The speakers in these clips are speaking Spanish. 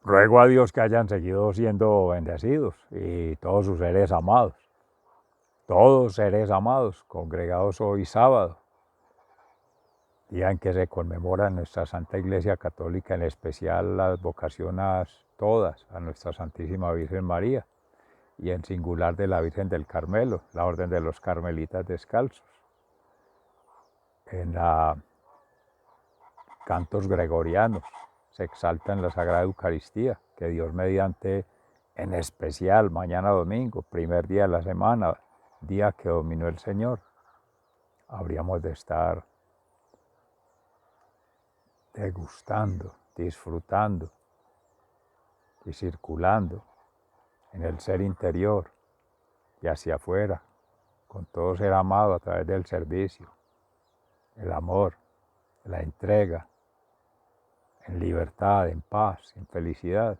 Ruego a Dios que hayan seguido siendo bendecidos y todos sus seres amados, congregados hoy sábado, día en que se conmemora en nuestra Santa Iglesia Católica, en especial las vocaciones todas a nuestra Santísima Virgen María y en singular de la Virgen del Carmelo, la Orden de los Carmelitas Descalzos. En cantos gregorianos se exalta en la Sagrada Eucaristía, que Dios mediante, en especial mañana domingo, primer día de la semana, día que dominó el Señor, habríamos de estar degustando, disfrutando y circulando en el ser interior y hacia afuera, con todo ser amado a través del servicio, el amor, la entrega, en libertad, en paz, en felicidad,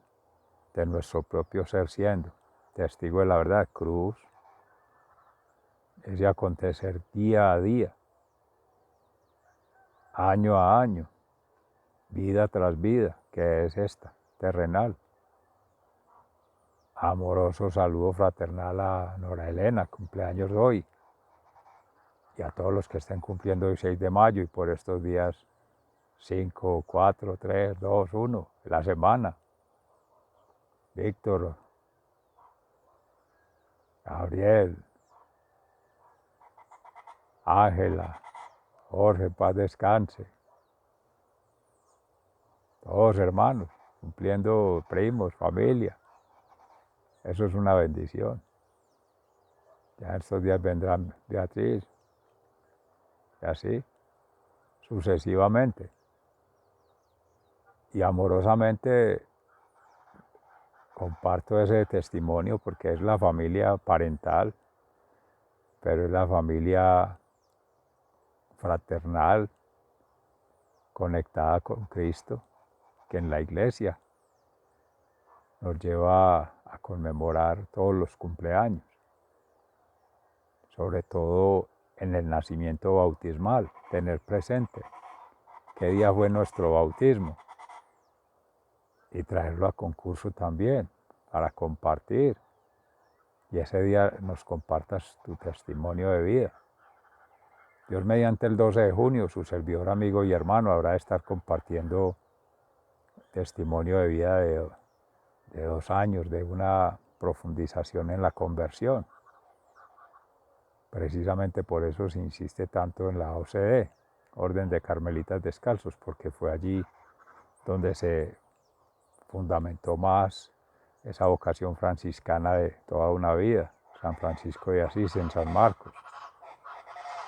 de nuestro propio ser siendo testigo de la verdad, cruz, ese acontecer día a día, año a año, vida tras vida, que es esta, terrenal. Amoroso saludo fraternal a Nora Elena, cumpleaños hoy, y a todos los que estén cumpliendo el 6 de mayo y por estos días 5, 4, 3, 2, 1, la semana. Víctor, Gabriel, Ángela, Jorge, paz descanse. Todos hermanos, cumpliendo primos, familia. Eso es una bendición. Ya estos días vendrán Beatriz, y así, sucesivamente. Y amorosamente comparto ese testimonio porque es la familia parental, pero es la familia fraternal, conectada con Cristo, que en la iglesia nos lleva a conmemorar todos los cumpleaños, sobre todo en el nacimiento bautismal, tener presente qué día fue nuestro bautismo y traerlo a concurso también para compartir. Y ese día nos compartas tu testimonio de vida. Dios mediante el 12 de junio, su servidor, amigo y hermano habrá de estar compartiendo testimonio de vida de 2 años, de una profundización en la conversión. Precisamente por eso se insiste tanto en la OCD, Orden de Carmelitas Descalzos, porque fue allí donde se fundamentó más esa vocación franciscana de toda una vida, San Francisco de Asís en San Marcos,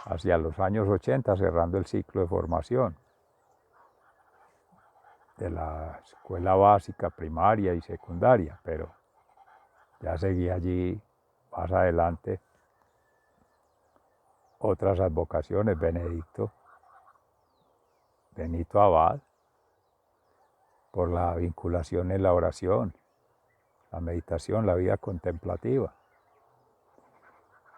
hacia los años 80, cerrando el ciclo de formación de la escuela básica, primaria y secundaria, pero ya seguía allí más adelante otras advocaciones, Benito Abad, por la vinculación en la oración, la meditación, la vida contemplativa.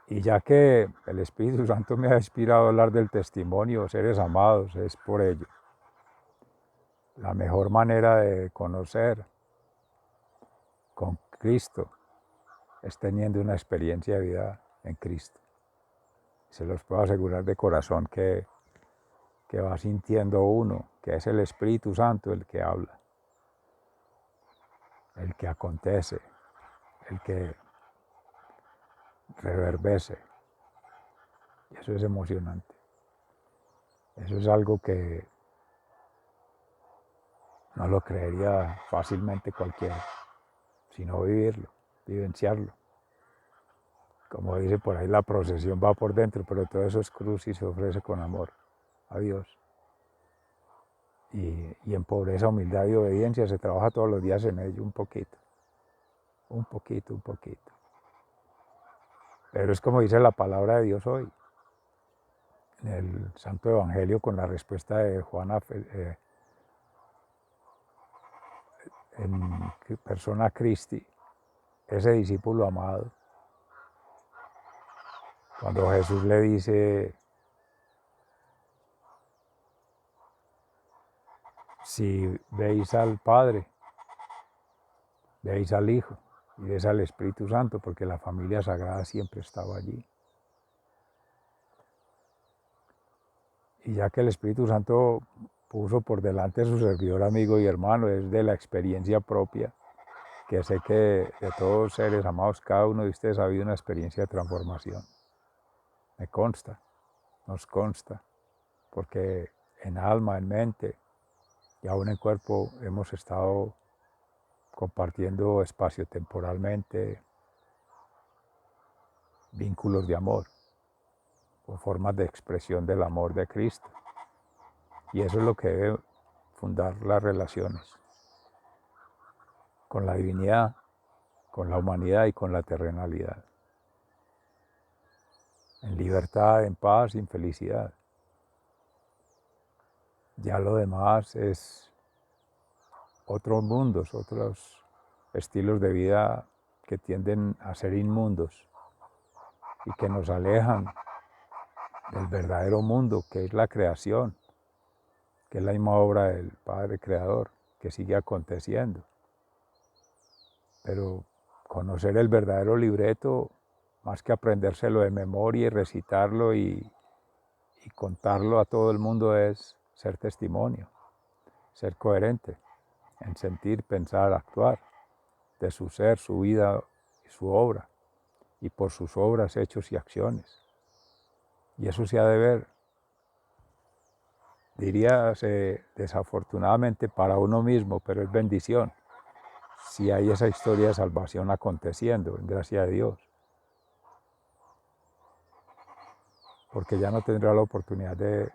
Y ya que el Espíritu Santo me ha inspirado a hablar del testimonio, seres amados, es por ello. La mejor manera de conocer con Cristo es teniendo una experiencia de vida en Cristo. Se los puedo asegurar de corazón que va sintiendo uno, que es el Espíritu Santo el que habla, el que acontece, el que reverbece. Y eso es emocionante. Eso es algo que no lo creería fácilmente cualquiera, sino vivirlo, vivenciarlo. Como dice por ahí, la procesión va por dentro, pero todo eso es cruz y se ofrece con amor a Dios. Y en pobreza, humildad y obediencia se trabaja todos los días en ello un poquito, un poquito, un poquito. Pero es como dice la palabra de Dios hoy, en el Santo Evangelio con la respuesta de Juana en persona Christi, ese discípulo amado. Cuando Jesús le dice, si veis al Padre, veis al Hijo y ves al Espíritu Santo, porque la familia sagrada siempre estaba allí. Y ya que el Espíritu Santo puso por delante a su servidor, amigo y hermano, es de la experiencia propia, que sé que de todos seres amados, cada uno de ustedes ha habido una experiencia de transformación. Me consta, nos consta, porque en alma, en mente y aún en cuerpo hemos estado compartiendo espacio-temporalmente vínculos de amor o formas de expresión del amor de Cristo. Y eso es lo que debe fundar las relaciones con la divinidad, con la humanidad y con la terrenalidad. En libertad, en paz, en felicidad. Ya lo demás es otros mundos, otros estilos de vida que tienden a ser inmundos y que nos alejan del verdadero mundo, que es la creación, que es la misma obra del Padre Creador, que sigue aconteciendo. Pero conocer el verdadero libreto, más que aprendérselo de memoria y recitarlo y contarlo a todo el mundo, es ser testimonio, ser coherente en sentir, pensar, actuar de su ser, su vida y su obra, y por sus obras, hechos y acciones. Y eso se ha de ver, diríase desafortunadamente para uno mismo, pero es bendición si hay esa historia de salvación aconteciendo, en gracia de Dios. Porque ya no tendrá la oportunidad de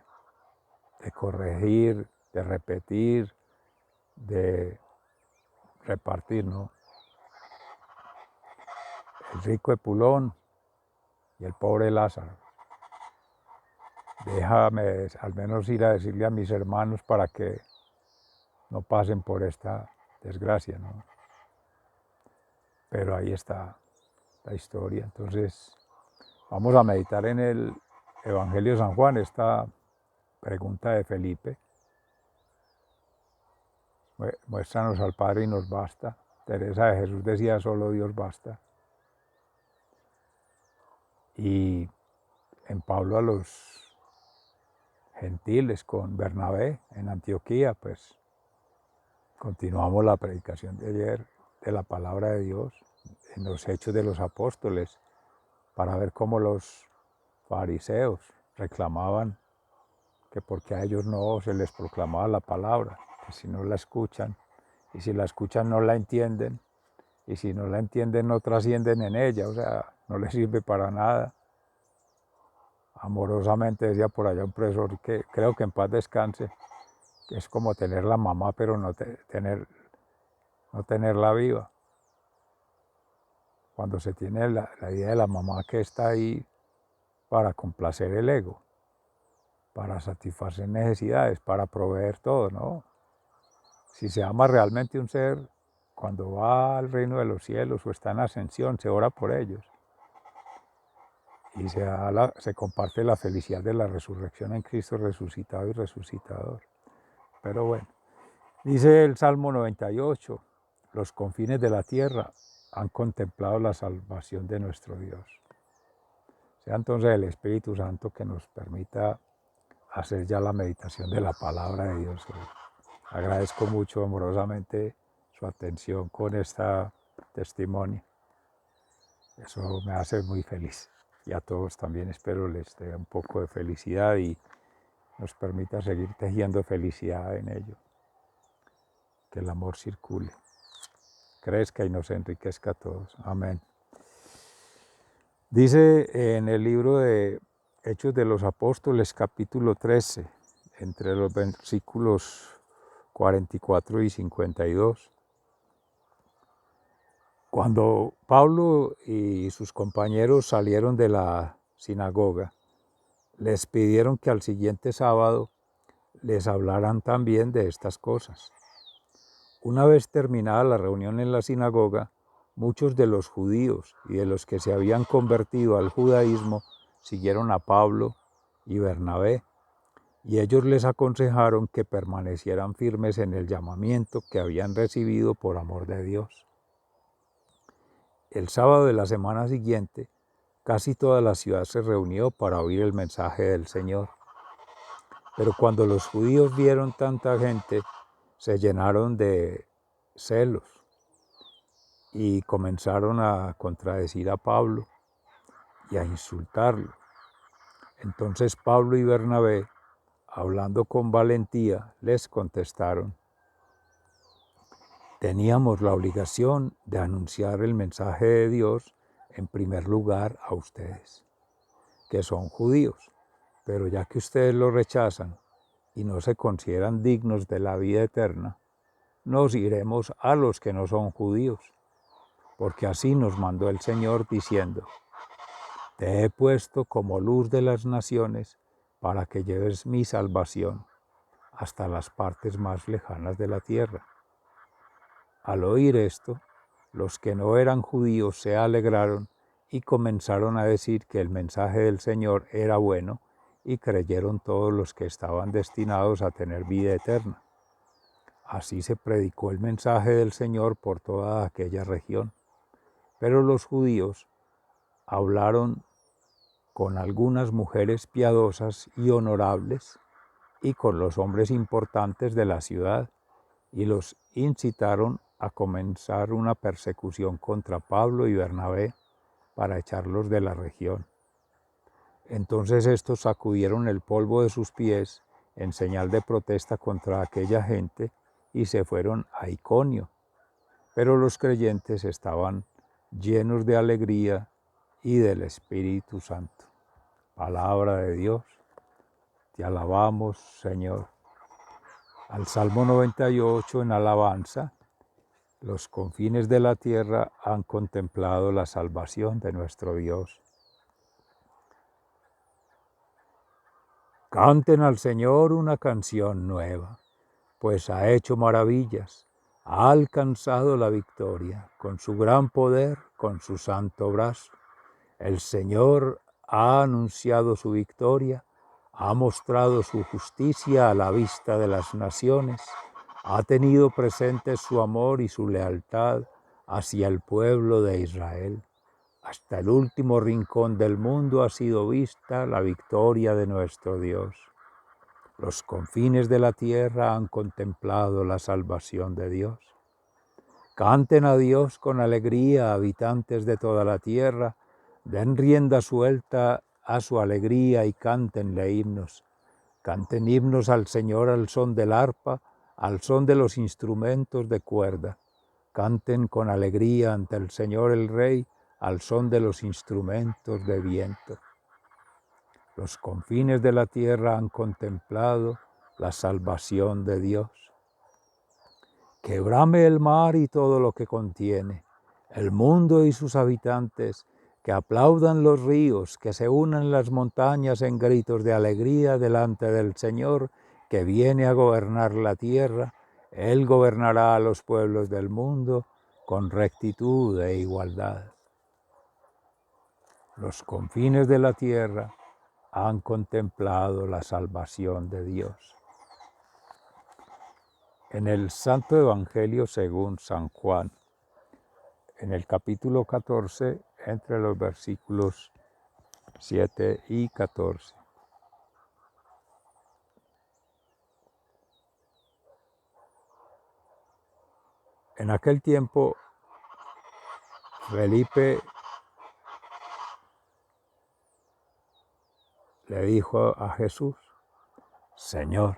corregir, de repetir, de repartir, ¿no? El rico Epulón y el pobre Lázaro. Déjame al menos ir a decirle a mis hermanos para que no pasen por esta desgracia, ¿no? Pero ahí está la historia. Entonces, vamos a meditar en el Evangelio de San Juan, esta pregunta de Felipe. Muéstranos al Padre y nos basta. Teresa de Jesús decía, solo Dios basta. Y en Pablo a los gentiles con Bernabé en Antioquía, pues continuamos la predicación de ayer de la palabra de Dios en los Hechos de los Apóstoles para ver cómo los fariseos reclamaban que porque a ellos no se les proclamaba la palabra, que si no la escuchan, y si la escuchan no la entienden, y si no la entienden no trascienden en ella, o sea, no les sirve para nada. Amorosamente decía por allá un profesor que creo que en paz descanse, que es como tener la mamá pero no tenerla viva. Cuando se tiene la idea de la mamá que está ahí para complacer el ego, para satisfacer necesidades, para proveer todo, ¿no? Si se ama realmente un ser, cuando va al reino de los cielos o está en ascensión, se ora por ellos. Y se comparte la felicidad de la resurrección en Cristo resucitado y resucitador. Pero bueno, dice el Salmo 98, los confines de la tierra han contemplado la salvación de nuestro Dios. Sea entonces el Espíritu Santo que nos permita hacer ya la meditación de la palabra de Dios. Agradezco mucho amorosamente su atención con este testimonio. Eso me hace muy feliz. Y a todos también espero les dé un poco de felicidad y nos permita seguir tejiendo felicidad en ello. Que el amor circule, crezca y nos enriquezca a todos. Amén. Dice en el libro de Hechos de los Apóstoles, capítulo 13, entre los versículos 44 y 52, cuando Pablo y sus compañeros salieron de la sinagoga, les pidieron que al siguiente sábado les hablaran también de estas cosas. Una vez terminada la reunión en la sinagoga, muchos de los judíos y de los que se habían convertido al judaísmo siguieron a Pablo y Bernabé, y ellos les aconsejaron que permanecieran firmes en el llamamiento que habían recibido por amor de Dios. El sábado de la semana siguiente, casi toda la ciudad se reunió para oír el mensaje del Señor. Pero cuando los judíos vieron tanta gente, se llenaron de celos y comenzaron a contradecir a Pablo y a insultarlo. Entonces Pablo y Bernabé, hablando con valentía, les contestaron: teníamos la obligación de anunciar el mensaje de Dios en primer lugar a ustedes, que son judíos, pero ya que ustedes lo rechazan y no se consideran dignos de la vida eterna, nos iremos a los que no son judíos, porque así nos mandó el Señor diciendo: te he puesto como luz de las naciones para que lleves mi salvación hasta las partes más lejanas de la tierra. Al oír esto, los que no eran judíos se alegraron y comenzaron a decir que el mensaje del Señor era bueno, y creyeron todos los que estaban destinados a tener vida eterna. Así se predicó el mensaje del Señor por toda aquella región. Pero los judíos hablaron con algunas mujeres piadosas y honorables y con los hombres importantes de la ciudad, y los incitaron a comenzar una persecución contra Pablo y Bernabé para echarlos de la región. Entonces estos sacudieron el polvo de sus pies en señal de protesta contra aquella gente y se fueron a Iconio. Pero los creyentes estaban llenos de alegría y del Espíritu Santo. Palabra de Dios, te alabamos, Señor. Al Salmo 98 en alabanza: los confines de la tierra han contemplado la salvación de nuestro Dios. Canten al Señor una canción nueva, pues ha hecho maravillas, ha alcanzado la victoria, con su gran poder, con su santo brazo. El Señor ha anunciado su victoria, ha mostrado su justicia a la vista de las naciones, ha tenido presente su amor y su lealtad hacia el pueblo de Israel. Hasta el último rincón del mundo ha sido vista la victoria de nuestro Dios. Los confines de la tierra han contemplado la salvación de Dios. Canten a Dios con alegría, habitantes de toda la tierra, den rienda suelta a su alegría y cántenle himnos. Canten himnos al Señor al son del arpa, al son de los instrumentos de cuerda. Canten con alegría ante el Señor el Rey, al son de los instrumentos de viento. Los confines de la tierra han contemplado la salvación de Dios. Que brame el mar y todo lo que contiene, el mundo y sus habitantes, que aplaudan los ríos, que se unan las montañas en gritos de alegría delante del Señor, que viene a gobernar la tierra. Él gobernará a los pueblos del mundo con rectitud e igualdad. Los confines de la tierra han contemplado la salvación de Dios. En el Santo Evangelio según San Juan, en el capítulo 14, entre los versículos 7 y 14. En aquel tiempo, Felipe le dijo a Jesús: Señor,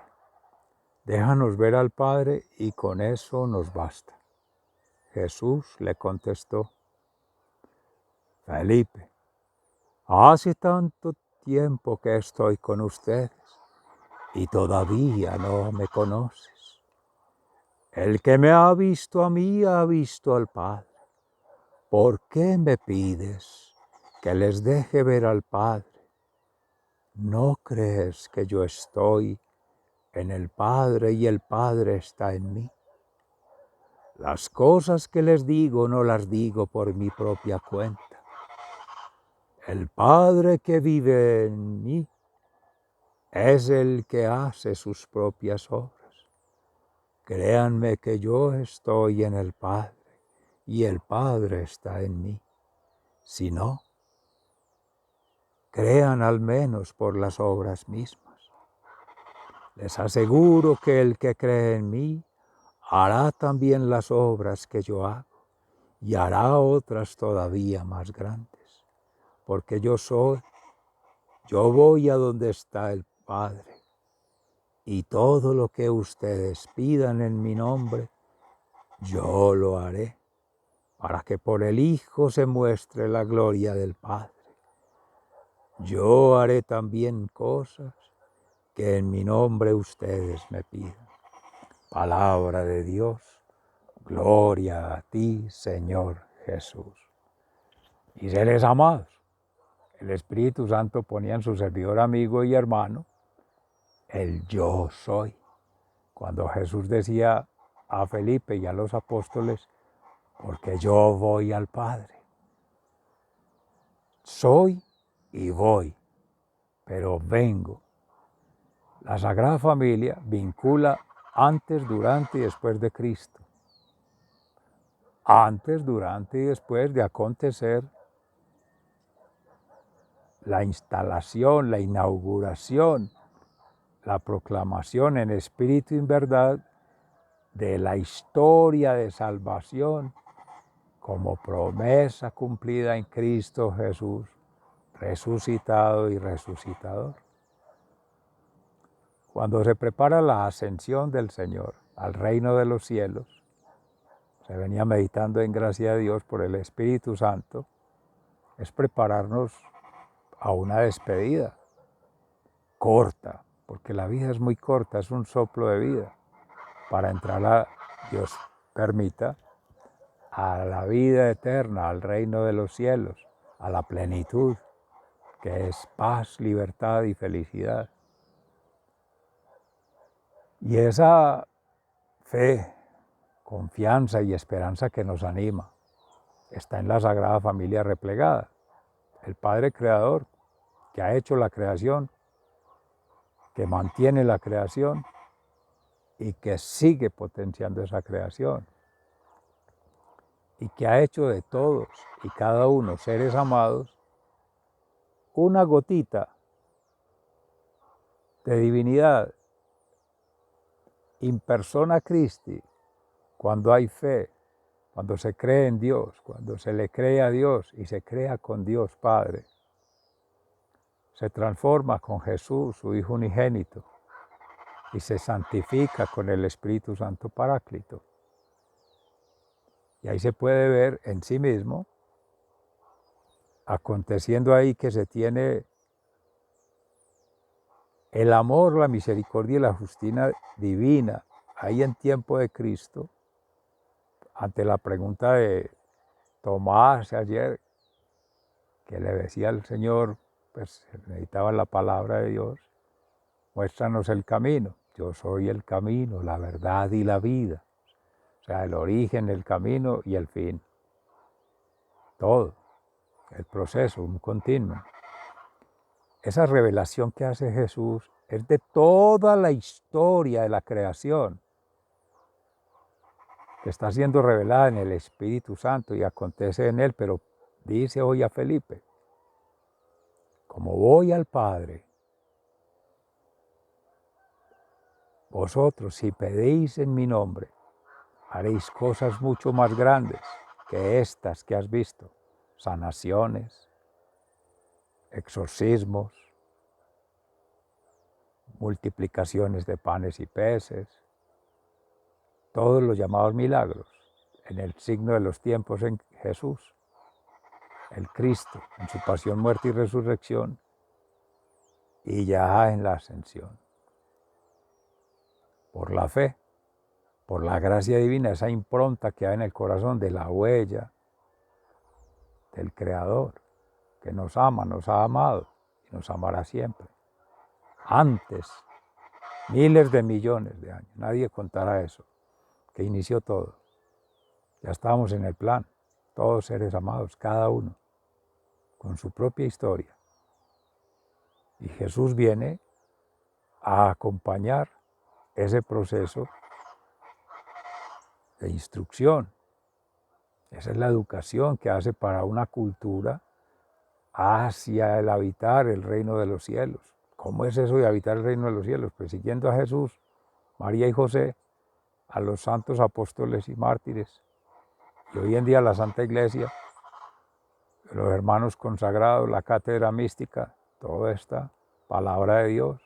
déjanos ver al Padre y con eso nos basta. Jesús le contestó: Felipe, hace tanto tiempo que estoy con ustedes y todavía no me conoces. El que me ha visto a mí ha visto al Padre. ¿Por qué me pides que les deje ver al Padre? ¿No crees que yo estoy en el Padre y el Padre está en mí? Las cosas que les digo no las digo por mi propia cuenta. El Padre que vive en mí es el que hace sus propias obras. Créanme que yo estoy en el Padre y el Padre está en mí. Si no, crean al menos por las obras mismas. Les aseguro que el que cree en mí hará también las obras que yo hago y hará otras todavía más grandes, porque yo voy a donde está el Padre, y todo lo que ustedes pidan en mi nombre, yo lo haré, para que por el Hijo se muestre la gloria del Padre. Yo haré también cosas que en mi nombre ustedes me pidan. Palabra de Dios, gloria a ti, Señor Jesús. Y seres amados, el Espíritu Santo ponía en su servidor amigo y hermano el yo soy. Cuando Jesús decía a Felipe y a los apóstoles, porque yo voy al Padre. Soy y voy, pero vengo. La Sagrada Familia vincula antes, durante y después de Cristo. Antes, durante y después de acontecer la instalación, la inauguración, la proclamación en espíritu y en verdad de la historia de salvación como promesa cumplida en Cristo Jesús, resucitado y resucitador. Cuando se prepara la ascensión del Señor al reino de los cielos, se venía meditando en gracia de Dios por el Espíritu Santo, es prepararnos a una despedida corta, porque la vida es muy corta, es un soplo de vida, para entrar a, Dios permita, a la vida eterna, al reino de los cielos, a la plenitud, que es paz, libertad y felicidad. Y esa fe, confianza y esperanza que nos anima está en la Sagrada Familia replegada, el Padre Creador, que ha hecho la creación, que mantiene la creación y que sigue potenciando esa creación, y que ha hecho de todos y cada uno, seres amados, una gotita de divinidad in persona Christi, cuando hay fe, cuando se cree en Dios, cuando se le cree a Dios y se crea con Dios Padre, se transforma con Jesús, su Hijo unigénito, y se santifica con el Espíritu Santo Paráclito. Y ahí se puede ver en sí mismo, aconteciendo ahí que se tiene el amor, la misericordia y la justicia divina, ahí en tiempo de Cristo, ante la pregunta de Tomás ayer, que le decía al Señor, pues necesitaba la palabra de Dios, muéstranos el camino. Yo soy el camino, la verdad y la vida. O sea, el origen, el camino y el fin. Todo, el proceso, un continuo. Esa revelación que hace Jesús es de toda la historia de la creación, que está siendo revelada en el Espíritu Santo y acontece en él, pero dice hoy a Felipe, como voy al Padre, vosotros si pedís en mi nombre, haréis cosas mucho más grandes que estas que has visto, sanaciones, exorcismos, multiplicaciones de panes y peces, todos los llamados milagros, en el signo de los tiempos en Jesús, el Cristo, en su pasión, muerte y resurrección, y ya en la ascensión. Por la fe, por la gracia divina, esa impronta que hay en el corazón de la huella del Creador, que nos ama, nos ha amado y nos amará siempre. Antes, miles de millones de años, nadie contará eso, que inició todo. Ya estábamos en el plan, todos seres amados, cada uno, con su propia historia. Y Jesús viene a acompañar ese proceso de instrucción, Esa es la educación que hace para una cultura hacia el habitar el reino de los cielos. ¿Cómo es eso de habitar el reino de los cielos? Pues siguiendo a Jesús, María y José, a los santos apóstoles y mártires, y hoy en día la Santa Iglesia, los hermanos consagrados, la cátedra mística, toda esta palabra de Dios,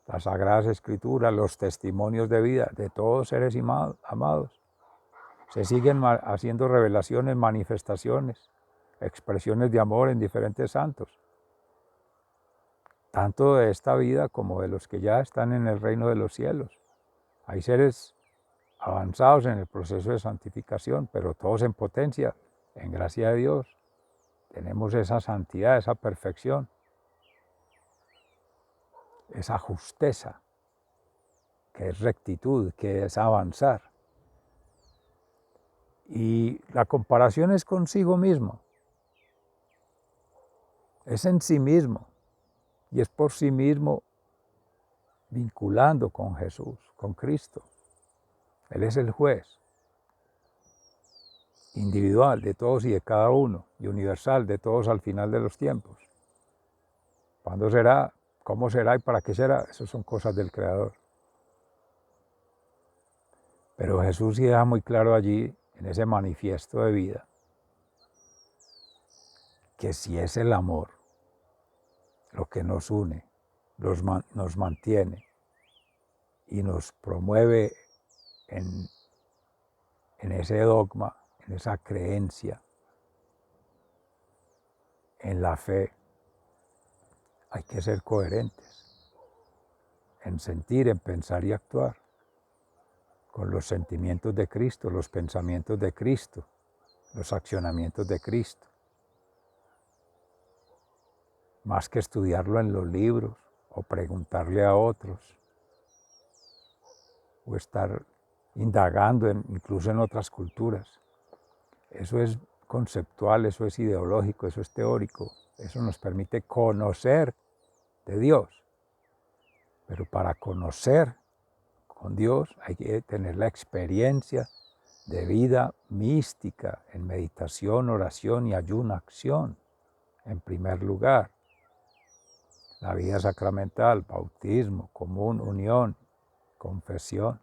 las sagradas escrituras, los testimonios de vida de todos seres amados. Se siguen haciendo revelaciones, manifestaciones, expresiones de amor en diferentes santos, tanto de esta vida como de los que ya están en el reino de los cielos. Hay seres avanzados en el proceso de santificación, pero todos en potencia, en gracia de Dios. Tenemos esa santidad, esa perfección, esa justeza, que es rectitud, que es avanzar. Y la comparación es consigo mismo, es en sí mismo, y es por sí mismo vinculando con Jesús, con Cristo. Él es el juez individual de todos y de cada uno, y universal de todos al final de los tiempos. ¿Cuándo será? ¿Cómo será y para qué será? Esas son cosas del Creador. Pero Jesús sí deja muy claro allí, en ese manifiesto de vida, que si es el amor lo que nos une, nos mantiene y nos promueve en ese dogma, en esa creencia, en la fe, hay que ser coherentes en sentir, en pensar y actuar con los sentimientos de Cristo, los pensamientos de Cristo, los accionamientos de Cristo. Más que estudiarlo en los libros o preguntarle a otros o estar indagando incluso en otras culturas. Eso es conceptual, eso es ideológico, eso es teórico. Eso nos permite conocer de Dios. Pero para conocer con Dios hay que tener la experiencia de vida mística en meditación, oración y ayuno, acción, en primer lugar. La vida sacramental, bautismo, común, unión, confesión.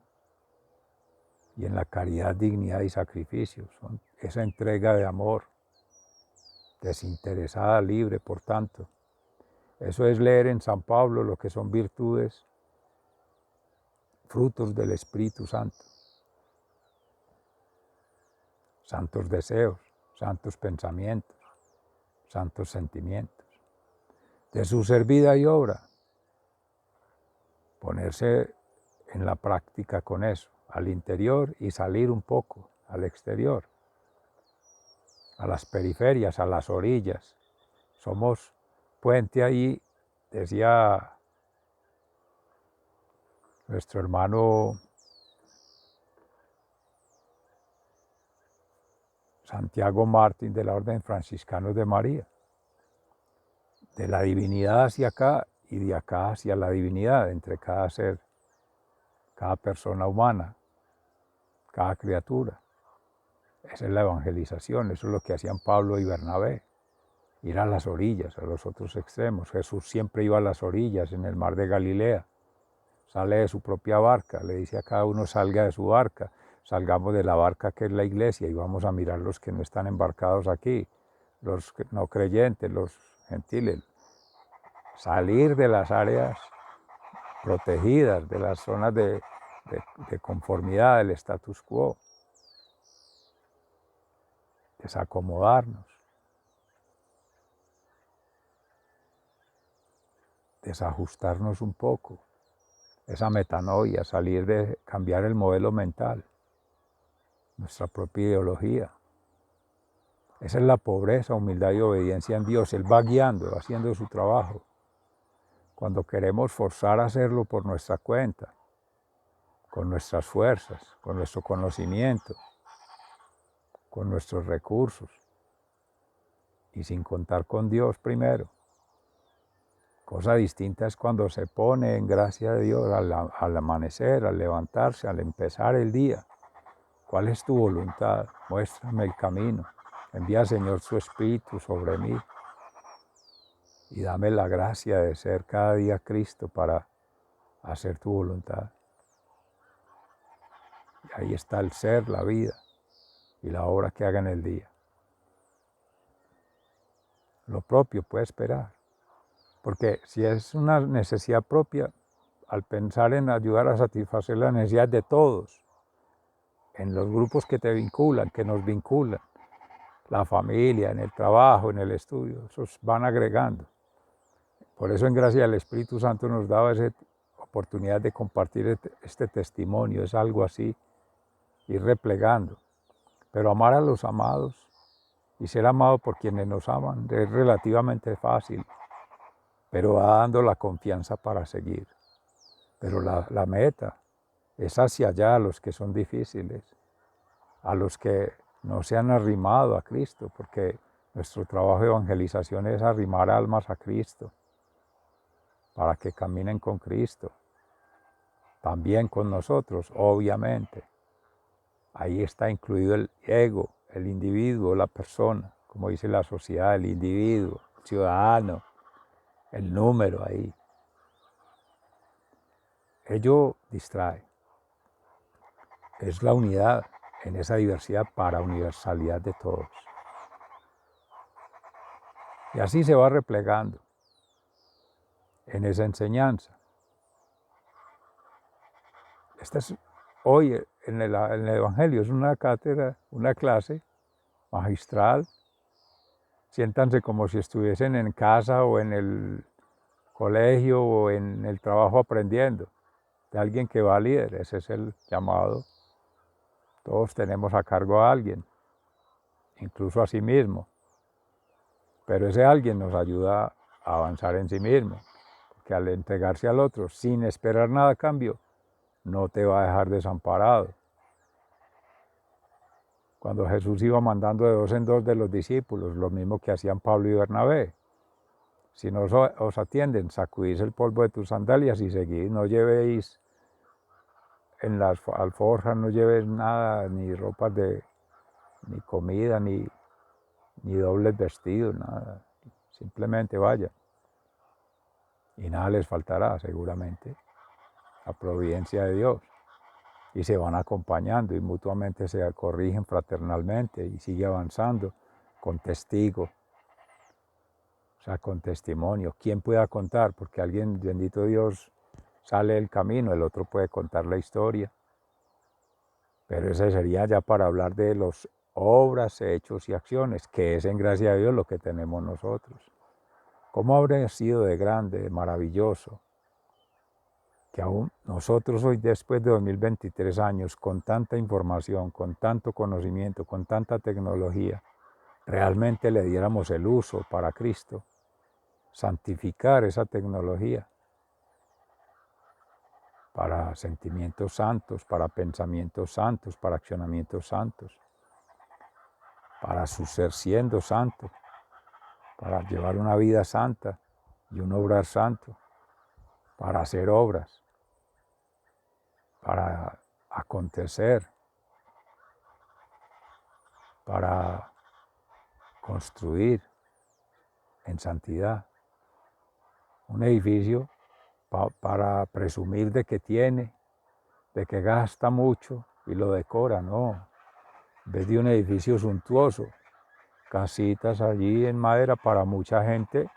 Y en la caridad, dignidad y sacrificio. Son esa entrega de amor, desinteresada, libre, por tanto. Eso es leer en San Pablo lo que son virtudes, frutos del Espíritu Santo. Santos deseos, santos pensamientos, santos sentimientos. De su ser vida y obra, ponerse en la práctica con eso, al interior y salir un poco al exterior, a las periferias, a las orillas. Somos puente ahí, decía nuestro hermano Santiago Martín de la Orden Franciscanos de María, de la divinidad hacia acá y de acá hacia la divinidad, entre cada ser, cada persona humana, cada criatura. Esa es la evangelización, eso es lo que hacían Pablo y Bernabé, ir a las orillas, a los otros extremos. Jesús siempre iba a las orillas, en el mar de Galilea, sale de su propia barca, le dice a cada uno salga de su barca, salgamos de la barca que es la iglesia y vamos a mirar los que no están embarcados aquí, los no creyentes, los gentiles. Salir de las áreas protegidas, de las zonas de conformidad del status quo, desacomodarnos, desajustarnos un poco, esa metanoia, salir de cambiar el modelo mental, nuestra propia ideología. Esa es la pobreza, humildad y obediencia en Dios. Él va guiando, va haciendo su trabajo. Cuando queremos forzar a hacerlo por nuestra cuenta, con nuestras fuerzas, con nuestro conocimiento, con nuestros recursos, y sin contar con Dios primero. Cosa distinta es cuando se pone en gracia de Dios al amanecer, al levantarse, al empezar el día, ¿Cuál es tu voluntad? Muéstrame el camino. Envía, Señor, su Espíritu sobre mí y dame la gracia de ser cada día Cristo para hacer tu voluntad. Y ahí está el ser, la vida y la obra que haga en el día. Lo propio puede esperar, porque si es una necesidad propia, al pensar en ayudar a satisfacer las necesidades de todos, en los grupos que te vinculan, que nos vinculan, la familia, en el trabajo, en el estudio, esos van agregando. Por eso en gracia del Espíritu Santo nos daba esa oportunidad de compartir este testimonio, es algo así, ir replegando. Pero amar a los amados y ser amado por quienes nos aman es relativamente fácil, pero va dando la confianza para seguir. Pero la meta es hacia allá, a los que son difíciles, a los que no se han arrimado a Cristo, porque nuestro trabajo de evangelización es arrimar almas a Cristo, para que caminen con Cristo, también con nosotros, obviamente. Ahí está incluido el ego, el individuo, la persona, como dice la sociedad, el individuo, el ciudadano, el número ahí. Ello distrae. Es la unidad en esa diversidad para universalidad de todos. Y así se va replegando en esa enseñanza. Esta es hoy en el Evangelio, es una cátedra, una clase magistral. Siéntanse como si estuviesen en casa o en el colegio o en el trabajo aprendiendo de alguien que va líder. Ese es el llamado. Todos tenemos a cargo a alguien, incluso a sí mismo. Pero ese alguien nos ayuda a avanzar en sí mismo, porque al entregarse al otro sin esperar nada a cambio, no te va a dejar desamparado. Cuando Jesús iba mandando de dos en dos de los discípulos, lo mismo que hacían Pablo y Bernabé. Si no os atienden, sacudís el polvo de tus sandalias y seguid, no llevéis en las alforjas, no llevéis nada, ni ropas ni comida, ni dobles vestidos, nada. Simplemente vayan. Y nada les faltará, seguramente. La providencia de Dios. Y se van acompañando y mutuamente se corrigen fraternalmente y sigue avanzando con testigo. O sea, con testimonio. ¿Quién pueda contar? Porque alguien, bendito Dios, sale del camino, el otro puede contar la historia. Pero ese sería ya para hablar de las obras, hechos y acciones, que es en gracia de Dios lo que tenemos nosotros. ¿Cómo habría sido de grande, de maravilloso, que aún nosotros hoy, después de 2023 años, con tanta información, con tanto conocimiento, con tanta tecnología, realmente le diéramos el uso para Cristo, santificar esa tecnología para sentimientos santos, para pensamientos santos, para accionamientos santos, para su ser siendo santo, para llevar una vida santa y un obrar santo, para hacer obras, para acontecer, para construir en santidad. Un edificio para presumir de que tiene, de que gasta mucho y lo decora, no. En vez de un edificio suntuoso, casitas allí en madera para mucha gente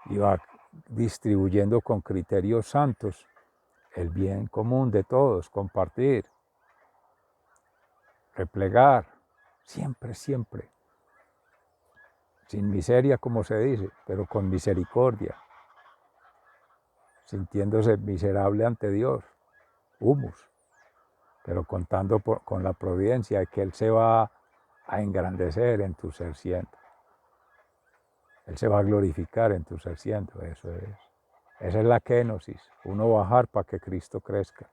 y va distribuyendo con criterios santos el bien común de todos, compartir, replegar, siempre, siempre, sin miseria como se dice, pero con misericordia, sintiéndose miserable ante Dios, humus, pero contando con la providencia de que Él se va a engrandecer en tu ser siendo. Él se va a glorificar en tu ser siendo, eso es. Esa es la kenosis, uno bajar para que Cristo crezca.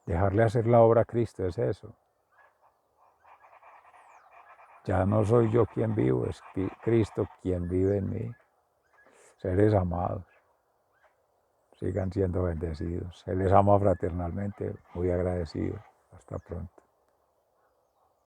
Dejarle hacer la obra a Cristo es eso. Ya no soy yo quien vivo, es Cristo quien vive en mí. Seres amados, sigan siendo bendecidos. Se les ama fraternalmente, muy agradecido. Hasta pronto.